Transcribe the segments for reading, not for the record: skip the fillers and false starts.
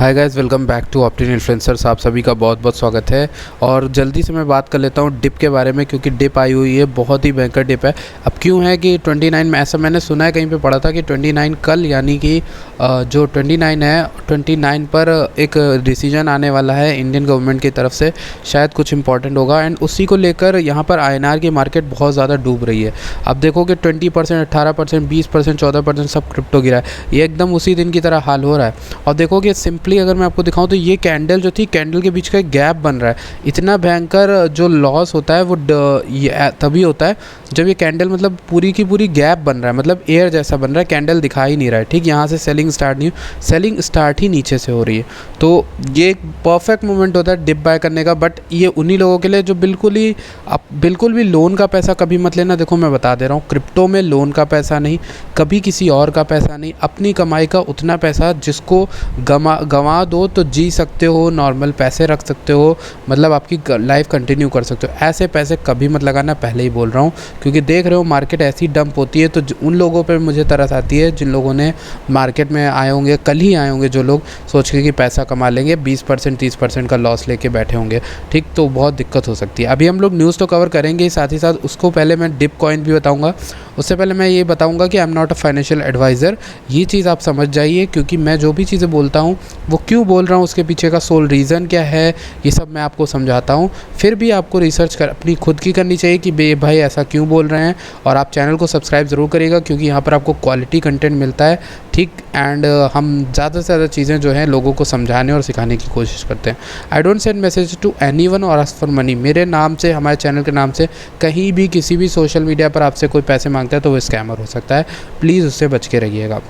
Hi guys, welcome back to optin influencers. आप सभी का बहुत बहुत स्वागत है। और जल्दी से मैं बात कर लेता हूँ डिप के बारे में, क्योंकि डिप आई हुई है, बहुत ही भयंकर डिप है। अब क्यों है कि 29 में, ऐसा मैंने सुना है, कहीं पे पढ़ा था कि 29 कल, यानी कि जो 29 है, 29 पर एक डिसीजन आने वाला है इंडियन गवर्नमेंट की तरफ से, शायद कुछ इंपॉर्टेंट होगा। एंड उसी को लेकर यहाँ पर INR की मार्केट बहुत ज़्यादा डूब रही है। अब देखो कि 20%, 18%, 20%, 14% सब क्रिप्टो गिरा है। ये एकदम उसी दिन की तरह हाल हो रहा है। और देखो कि सिंपली अगर मैं आपको दिखाऊं तो ये कैंडल जो थी, कैंडल के बीच का एक गैप बन रहा है। इतना भयंकर जो लॉस होता है वो तभी होता है जब ये कैंडल, मतलब पूरी की पूरी गैप बन रहा है, मतलब एयर जैसा बन रहा है, कैंडल दिखा ही नहीं रहा है। ठीक, यहाँ से सेलिंग स्टार्ट नहीं, सेलिंग स्टार्ट ही नीचे से हो रही है। तो ये एक परफेक्ट मोमेंट होता है डिप बाय करने का। बट ये उन्हीं लोगों के लिए जो बिल्कुल भी लोन का पैसा कभी मत लेना। देखो मैं बता दे रहा हूँ, क्रिप्टो में लोन का पैसा नहीं, कभी किसी और का पैसा नहीं, अपनी कमाई का उतना पैसा जिसको गंवा दो तो जी सकते हो, नॉर्मल पैसे रख सकते हो, मतलब आपकी लाइफ कंटिन्यू कर सकते हो। ऐसे पैसे कभी मत लगाना, पहले ही बोल रहा हूँ, क्योंकि देख रहे हो मार्केट ऐसी डंप होती है। तो उन लोगों पर मुझे तरस आती है जिन लोगों ने मार्केट में आए होंगे, कल ही आए होंगे, जो लोग सोच के कि पैसा कमा लेंगे, 20% 30% का लॉस लेके बैठे होंगे। ठीक, तो बहुत दिक्कत हो सकती है। अभी हम लोग न्यूज़ तो कवर करेंगे ही, साथ ही साथ उसको पहले मैं डिप कॉइन भी बताऊँगा। उससे पहले मैं ये बताऊँगा कि I am not a financial advisor. ये चीज़ आप समझ जाइए, क्योंकि मैं जो भी चीज़ें बोलता हूँ वो क्यों बोल रहा हूँ, उसके पीछे का सोल रीज़न क्या है, ये सब मैं आपको समझाता हूँ। फिर भी आपको रिसर्च अपनी खुद की करनी चाहिए कि भाई ऐसा क्यों बोल रहे हैं। और आप चैनल को सब्सक्राइब ज़रूर करिएगा, क्योंकि यहाँ पर आपको क्वालिटी कंटेंट मिलता है। ठीक, एंड हम ज़्यादा से ज़्यादा चीज़ें जो हैं लोगों को समझाने और सिखाने की कोशिश करते हैं। I don't send message to anyone और आस्क फॉर मनी। मेरे नाम से, हमारे चैनल के नाम से कहीं भी किसी भी सोशल मीडिया पर आपसे कोई पैसे मांगता है तो वो स्कैमर हो सकता है। प्लीज़ उससे बच के रहिएगा।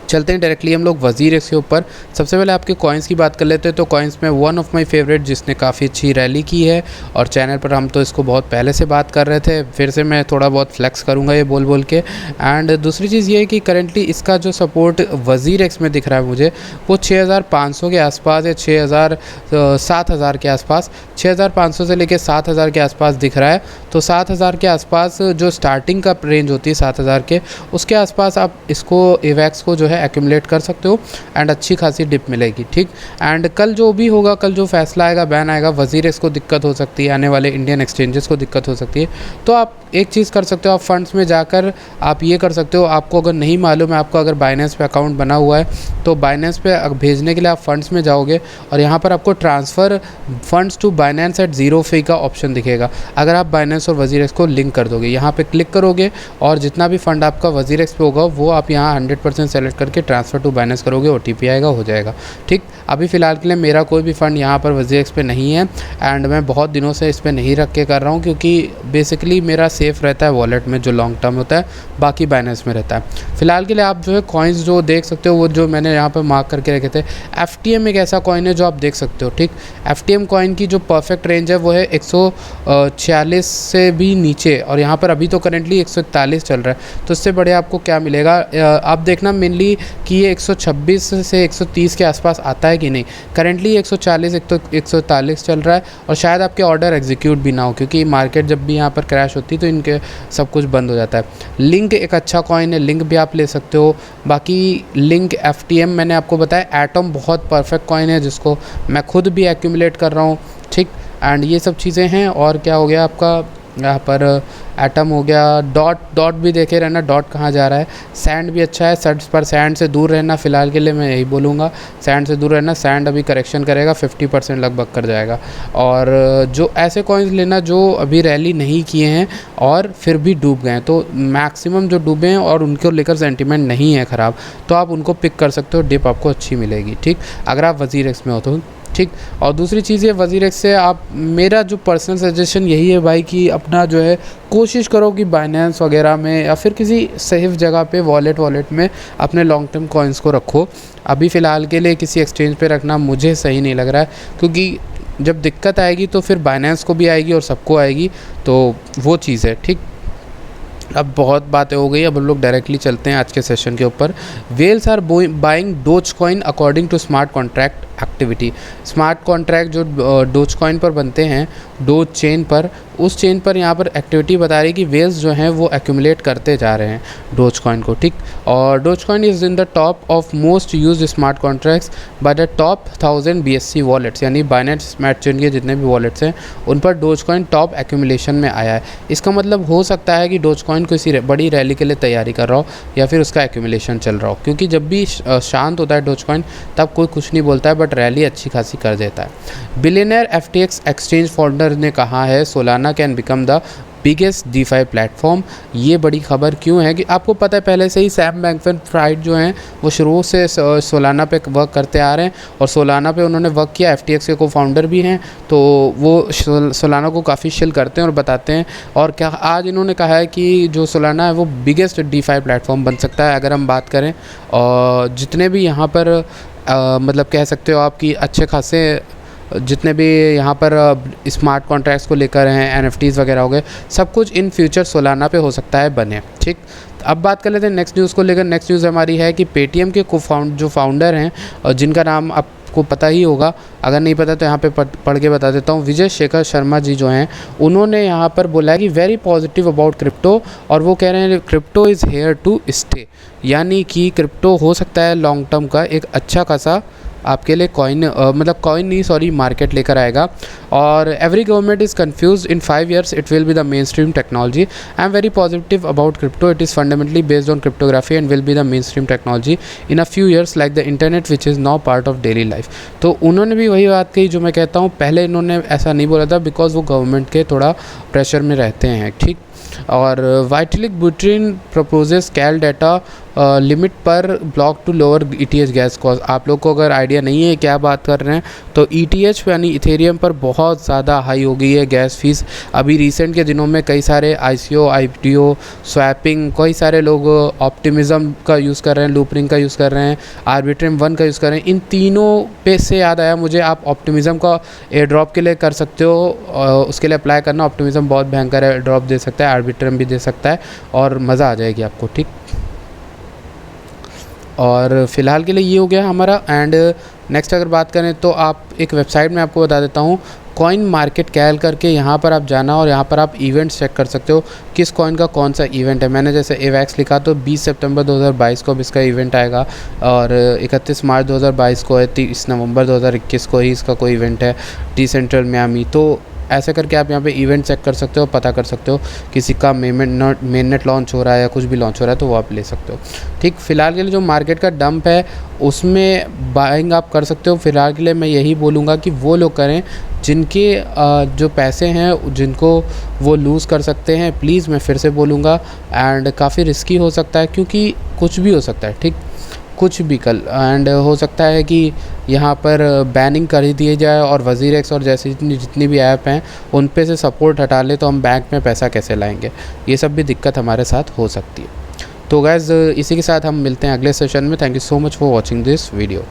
चलते हैं डायरेक्टली हम लोग WZIRX के ऊपर। सबसे पहले आपके कॉइन्स की बात कर लेते हैं। तो कॉइन्स में वन ऑफ माय फेवरेट, जिसने काफ़ी अच्छी रैली की है, और चैनल पर हम तो इसको बहुत पहले से बात कर रहे थे, फिर से मैं थोड़ा बहुत फ्लेक्स करूंगा ये बोल के। एंड दूसरी चीज़ ये है कि करेंटली इसका जो सपोर्ट WZIRX में दिख रहा है मुझे, वो 6500 के आसपास या 7,000 के आसपास, 6500 से लेकर 7,000 के आसपास दिख रहा है। तो 7,000 के आसपास जो स्टार्टिंग का रेंज होती है 7,000 के, उसके आसपास आप इसको AVAX को जो है एक्यूमुलेट कर सकते हो, एंड अच्छी खासी डिप मिलेगी। ठीक, एंड कल जो भी होगा, कल जो फैसला आएगा, बैन आएगा, WZIRX को दिक्कत हो सकती है, आने वाले इंडियन एक्सचेंजेस को दिक्कत हो सकती है। तो आप एक चीज़ कर सकते हो, आप फंड्स में जाकर आप ये कर सकते हो। आपको अगर नहीं मालूम है, आपको अगर बाइनेंस पे अकाउंट बना हुआ है, तो बाइनेंस पे भेजने के लिए आप फंड्स में जाओगे, और यहाँ पर आपको transfer funds to Binance at 0 fee का ऑप्शन दिखेगा। अगर आप बाइनेंस और WZIRX को लिंक कर दोगे, यहाँ पे क्लिक करोगे, और जितना भी फंड आपका WZIRX पे होगा वो आप यहाँ 100% सेलेक्ट करके ट्रांसफ़र टू बाइनेंस करोगे, OTP आएगा, हो जाएगा। ठीक, अभी फ़िलहाल के लिए मेरा कोई भी फ़ंड यहाँ पर WZIRX पे नहीं है, एंड मैं बहुत दिनों से इस पर नहीं रख के कर रहा हूँ, क्योंकि बेसिकली मेरा सेफ़ रहता है वॉलेट में, जो लॉन्ग टर्म होता है, बाकी बाइनेंस में रहता है। फ़िलहाल के लिए आप जो है कॉइन्स जो देख सकते हो, वो जो मैंने यहाँ पर मार्क करके रखे थे, FTM एक ऐसा कॉइन है जो आप देख सकते हो। ठीक, FTM कॉइन की जो परफेक्ट रेंज है वो है 146 से भी नीचे, और यहाँ पर अभी तो करेंटली 141 चल रहा है। तो इससे बड़े आपको क्या मिलेगा, आप देखना मेनली कि ये 126 से 130 के आसपास आता है कि नहीं। करेंटली 140 141 चल रहा है, और शायद आपके ऑर्डर एग्जीक्यूट भी ना हो, क्योंकि मार्केट जब भी यहाँ पर क्रैश होती है तो इनके सब कुछ बंद हो जाता है। लिंक एक अच्छा कॉइन है, लिंक भी आप ले सकते हो। बाकी लिंक, FTM मैंने आपको बताया, एटम बहुत परफेक्ट कॉइन है, जिसको मैं खुद भी एक्यूमुलेट कर रहा हूँ। ठीक, एंड ये सब चीज़ें हैं। और क्या हो गया आपका, यहाँ पर एटम हो गया, डॉट भी देखे रहना, डॉट कहाँ जा रहा है। सैंड भी अच्छा है, सट्स पर सैंड से दूर रहना, फ़िलहाल के लिए मैं यही बोलूँगा, सैंड से दूर रहना। सैंड अभी करेक्शन करेगा, 50% लगभग कर जाएगा। और जो ऐसे कॉइन्स लेना जो अभी रैली नहीं किए हैं और फिर भी डूब गए हैं, तो मैक्सिमम जो डूबे हैं और उनको लेकर सेंटिमेंट नहीं है ख़राब, तो आप उनको पिक कर सकते हो, डिप आपको अच्छी मिलेगी। ठीक, अगर आप WZIRX में हो तो। ठीक, और दूसरी चीज़ ये WZIRX से आप, मेरा जो पर्सनल सजेशन यही है भाई, कि अपना जो है कोशिश करो कि बाइनेंस वगैरह में या फिर किसी सेफ जगह पे वॉलेट में अपने लॉन्ग टर्म कॉइन्स को रखो। अभी फ़िलहाल के लिए किसी एक्सचेंज पे रखना मुझे सही नहीं लग रहा है, क्योंकि जब दिक्कत आएगी तो फिर बाइनेंस को भी आएगी और सबको आएगी, तो वो चीज़ है। ठीक, अब बहुत बातें हो गई, अब हम लोग डायरेक्टली चलते हैं आज के सेशन के ऊपर। Whales are buying dogecoin according to smart contract activity. Smart contract जो डोजकॉइन पर बनते हैं, डोज चेन पर, उस चेन पर यहाँ पर एक्टिविटी बता रही है कि वेल्स जो हैं वो एक्यूमुलेट करते जा रहे हैं डोज कॉइन को, ठीक। और dose coin is in the top of most used smart contracts by the top 1000 BSC wallets, यानी बाइनेंस स्मार्ट चेन के जितने भी वॉलेट्स हैं उन पर डोज कॉइन टॉप एक्यूमुलेशन में आया है। इसका मतलब हो सकता है कि डोज कॉइन किसी बड़ी रैली के लिए तैयारी कर रहा हो या फिर उसका एक्यूमुलेशन चल रहा हो, क्योंकि जब भी शांत होता है डोज कॉइन तब कोई कुछ नहीं बोलता है, बट रैली अच्छी खासी कर देता है। बिलियनर FTX एक्सचेंज फाउंडर ने कहा है Solana can become the biggest DeFi platform. ये बड़ी खबर क्यों है कि आपको पता है पहले से ही सैम बैंकमैन-फ्राइड जो हैं वो शुरू से सोलाना पे वर्क करते आ रहे हैं और सोलाना पे उन्होंने वर्क किया। FTX के को फाउंडर भी हैं, तो वो सोलाना को काफ़ी शिल करते हैं और बताते हैं। और क्या आज इन्होंने कहा है कि जो सोलाना है वो बिगेस्ट DeFi प्लेटफॉर्म बन सकता है। अगर हम बात करें और जितने भी यहाँ पर मतलब कह सकते हो आपकी अच्छे खासे जितने भी यहाँ पर स्मार्ट कॉन्ट्रैक्ट्स को लेकर हैं, NFTs वगैरह हो गए, सब कुछ इन फ्यूचर सोलाना पे हो सकता है बने, ठीक। अब बात कर लेते हैं नेक्स्ट न्यूज़ को लेकर। नेक्स्ट न्यूज़ हमारी है कि पेटीएम के जो फाउंडर हैं और जिनका नाम आपको पता ही होगा, अगर नहीं पता तो यहाँ पे पढ़ के बता देता हूँ। विजय शेखर शर्मा जी जो हैं उन्होंने यहाँ पर बोला है कि वेरी पॉजिटिव अबाउट क्रिप्टो, और वो कह रहे हैं crypto is here to stay, यानी कि क्रिप्टो हो सकता है लॉन्ग टर्म का एक अच्छा खासा आपके लिए कॉइन मतलब कॉइन नहीं सॉरी मार्केट लेकर आएगा। और every government is confuse in 5 years it will be the main stream technology. I am very positive about crypto, it is fundamentally based on cryptography and will be the main stream technology in a few years like the internet which is now part of daily life. तो उन्होंने भी वही बात कही जो मैं कहता हूँ, पहले इन्होंने ऐसा नहीं बोला था बिकॉज वो गवर्नमेंट के थोड़ा प्रेशर में रहते हैं, ठीक। और Vitalik Buterin proposes call data limit पर block to lower ETH gas cost. आप लोग को अगर आइडिया नहीं है क्या बात कर रहे हैं तो ETH यानी इथेरियम पर बहुत ज़्यादा हाई हो गई है गैस फीस। अभी रिसेंट के दिनों में कई सारे ICO, IPO, स्वैपिंग, कई सारे लोग ऑप्टिमिज्म का यूज़ कर रहे हैं, लूपरिंग का यूज़ कर रहे हैं, आर्बिट्रम 1 का यूज़ कर रहे हैं। इन तीनों पे से याद आया मुझे, आप ऑप्टिमिज्म का एयर ड्रॉप के लिए कर सकते हो, उसके लिए अप्लाई करना। ऑप्टिमिज्म बहुत भयंकर एयर ड्रॉप दे सकता है, आर्बिट्रम भी दे सकता है और मज़ा आ जाएगी आपको, ठीक। और फ़िलहाल के लिए ये हो गया हमारा। एंड नेक्स्ट अगर बात करें तो आप एक वेबसाइट में आपको बता देता हूँ, कॉइन मार्केट कैल करके, यहाँ पर आप जाना और यहाँ पर आप इवेंट्स चेक कर सकते हो किस कॉइन का कौन सा इवेंट है। मैंने जैसे एवैक्स लिखा तो 20 सितंबर 2022 को अब इसका इवेंट आएगा, और 31 मार्च 2022 को है, 30 नवंबर 2021 को ही इसका कोई इवेंट है, डिसेंट्रल मियामी। तो ऐसे करके आप यहाँ पे इवेंट चेक कर सकते हो, पता कर सकते हो किसी का मेननेट लॉन्च हो रहा है या कुछ भी लॉन्च हो रहा है तो वो आप ले सकते हो, ठीक। फ़िलहाल के लिए जो मार्केट का डंप है उसमें बाइंग आप कर सकते हो। फ़िलहाल के लिए मैं यही बोलूँगा कि वो लोग करें जिनके जो पैसे हैं जिनको वो लूज़ कर सकते हैं, प्लीज़ मैं फिर से बोलूँगा। एंड काफ़ी रिस्की हो सकता है क्योंकि कुछ भी हो सकता है, ठीक, कुछ भी कल। एंड हो सकता है कि यहाँ पर बैनिंग कर ही दिए जाए और वज़ीर एक्स और जैसे जितनी भी ऐप हैं उन पे से सपोर्ट हटा ले तो हम बैंक में पैसा कैसे लाएंगे, ये सब भी दिक्कत हमारे साथ हो सकती है। तो गाइज़ इसी के साथ हम मिलते हैं अगले सेशन में। Thank you so much for watching this video.